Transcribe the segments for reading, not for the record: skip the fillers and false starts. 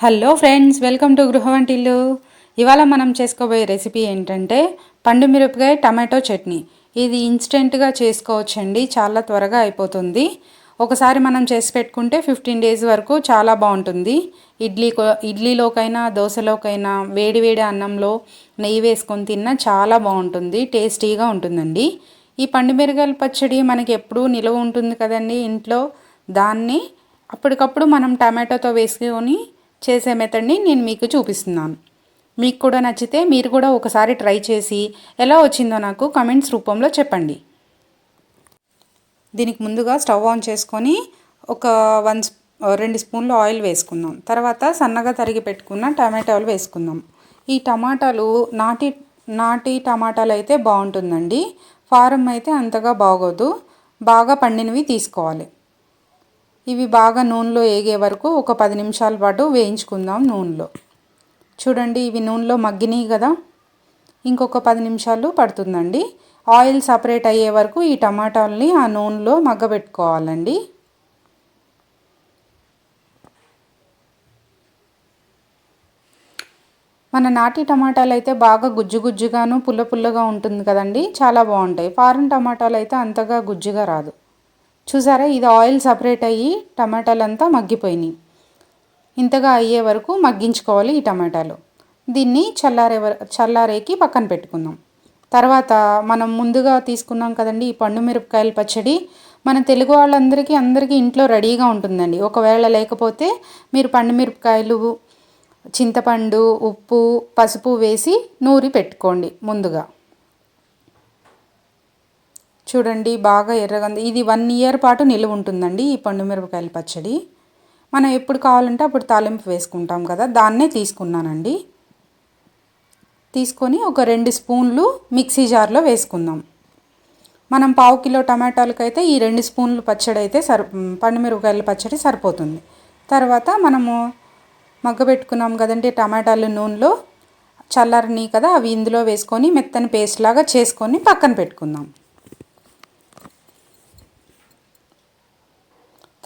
Hello friends, welcome to గృహ వంటిల్లు. ఇవాళ మనం చేసుకోబోయే రెసిపీ ఏంటంటే పండుమిరపకాయ టమాటో చట్నీ. ఇది ఇన్స్టెంట్గా చేసుకోవచ్చండి, చాలా త్వరగా అయిపోతుంది. ఒకసారి మనం చేసి పెట్టుకుంటే 15 డేస్ వరకు చాలా బాగుంటుంది. ఇడ్లీలోకైనా దోశలోకైనా వేడి వేడి అన్నంలో నెయ్యి వేసుకొని తిన్నా చాలా బాగుంటుంది, టేస్టీగా ఉంటుందండి. ఈ పండుమిరపకాయల పచ్చడి మనకి ఎప్పుడూ నిల్వ ఉంటుంది కదండి ఇంట్లో. దాన్ని అప్పటికప్పుడు మనం టమాటోతో వేసుకొని చేసే మెథడ్ని నేను మీకు చూపిస్తున్నాను. మీకు కూడా నచ్చితే మీరు కూడా ఒకసారి ట్రై చేసి ఎలా వచ్చిందో నాకు కమెంట్స్ రూపంలో చెప్పండి. దీనికి ముందుగా స్టవ్ ఆన్ చేసుకొని ఒక 2 స్పూన్లు ఆయిల్ వేసుకుందాం. తర్వాత సన్నగా తరిగి పెట్టుకున్న టమాటాలు వేసుకుందాం. ఈ టమాటాలు నాటి టమాటాలు అయితే బాగుంటుందండి, ఫారం అయితే అంతగా బాగోదు. బాగా పండినవి తీసుకోవాలి. ఇవి బాగా నూనెలో వేగే వరకు ఒక 10 నిమిషాల పాటు వేయించుకుందాం నూనెలో. చూడండి, ఇవి నూనెలో మగ్గినాయి కదా, ఇంకొక 10 నిమిషాలు పడుతుందండి. ఆయిల్ సపరేట్ అయ్యే వరకు ఈ టమాటాలని ఆ నూనెలో మగ్గబెట్టుకోవాలండి. మన నాటి టమాటాలు అయితే బాగా గుజ్జు గుజ్జుగాను పుల్ల పుల్లగా ఉంటుంది కదండి, చాలా బాగుంటాయి. ఫారెన్ టమాటాలు అయితే అంతగా గుజ్జుగా రాదు. చూసారా, ఇది ఆయిల్ సపరేట్ అయ్యి టమాటాలు అంతా మగ్గిపోయినాయి. ఇంతగా అయ్యే వరకు మగ్గించుకోవాలి ఈ టమాటాలు. దీన్ని చల్లారేకి పక్కన పెట్టుకుందాం. తర్వాత మనం ముందుగా తీసుకున్నాం కదండి ఈ పండు మిరపకాయల పచ్చడి. మన తెలుగు అందరికీ ఇంట్లో రెడీగా ఉంటుందండి. ఒకవేళ లేకపోతే మీరు పండు మిరపకాయలు, చింతపండు, ఉప్పు, పసుపు వేసి నూరి పెట్టుకోండి ముందుగా. చూడండి, బాగా ఎర్రగా. ఇది 1 ఇయర్ పాటు నిలువ ఉంటుందండి ఈ పండుమిరపకాయల పచ్చడి. మనం ఎప్పుడు కావాలంటే అప్పుడు తాలింపు వేసుకుంటాం కదా, దాన్నే తీసుకున్నానండి. తీసుకొని ఒక 2 స్పూన్లు మిక్సీ జార్లో వేసుకుందాం. మనం 1/2 కిలో టమాటాలకైతే ఈ 2 స్పూన్లు పచ్చడి అయితే పండుమిరపకాయల పచ్చడి సరిపోతుంది. తర్వాత మనము మగ్గబెట్టుకున్నాం కదండి టమాటాలు నూనెలో, చల్లారని కదా, అవి ఇందులో వేసుకొని మెత్తని పేస్ట్ లాగా చేసుకొని పక్కన పెట్టుకుందాం.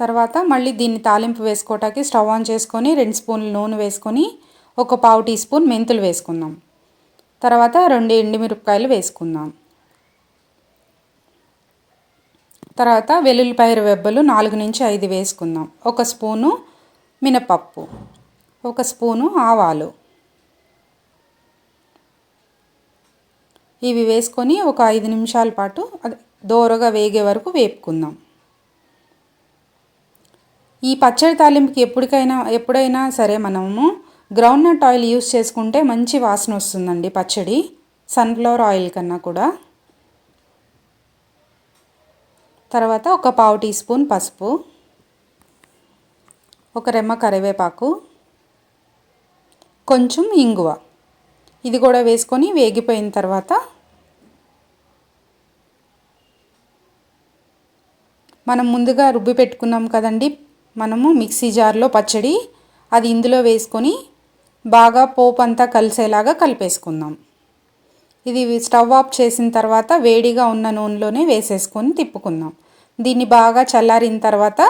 తర్వాత మళ్ళీ దీన్ని తాలింపు వేసుకోవటానికి స్టవ్ ఆన్ చేసుకొని 2 స్పూన్లు నూనె వేసుకొని ఒక 1/2 టీ స్పూన్ మెంతులు వేసుకుందాం. తర్వాత 2 ఎండుమిరపకాయలు వేసుకుందాం. తర్వాత వెల్లుల్లిపాయ రెబ్బలు 4 నుంచి 5 వేసుకుందాం. 1 స్పూను మినపప్పు, 1 స్పూను ఆవాలు. ఇవి వేసుకొని ఒక 5 నిమిషాల పాటు దోరగా వేగే వరకు వేపుకుందాం. ఈ పచ్చడి తాలింపుకి ఎప్పుడైనా సరే మనము గ్రౌండ్నట్ ఆయిల్ యూస్ చేసుకుంటే మంచి వాసన వస్తుందండి పచ్చడి, సన్ఫ్లవర్ ఆయిల్ కన్నా కూడా. తర్వాత ఒక 1/2 టీ స్పూన్ పసుపు, ఒక రెమ్మ కరివేపాకు, కొంచెం ఇంగువ, ఇది కూడా వేసుకొని వేగిపోయిన తర్వాత మనం ముందుగా రుబ్బి పెట్టుకున్నాం కదండి మనము మిక్సీ జార్లో పచ్చడి, అది ఇందులో వేసుకొని బాగా పోపు అంతా కలిసేలాగా కలిపేసుకుందాం. ఇది స్టవ్ ఆఫ్ చేసిన తర్వాత వేడిగా ఉన్న నూనెలోనే వేసేసుకొని తిప్పుకుందాం. దీన్ని బాగా చల్లారిన తర్వాత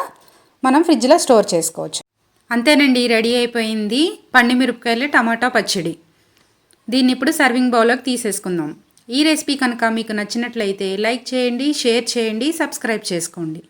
మనం ఫ్రిడ్జ్లో స్టోర్ చేసుకోవచ్చు. అంతేనండి, రెడీ అయిపోయింది పండుమిరపకాయలు టమాటా పచ్చడి. దీన్ని ఇప్పుడు సర్వింగ్ బౌల్లోకి తీసేసుకుందాం. ఈ రెసిపీ కనుక మీకు నచ్చినట్లయితే లైక్ చేయండి, షేర్ చేయండి, సబ్స్క్రైబ్ చేసుకోండి.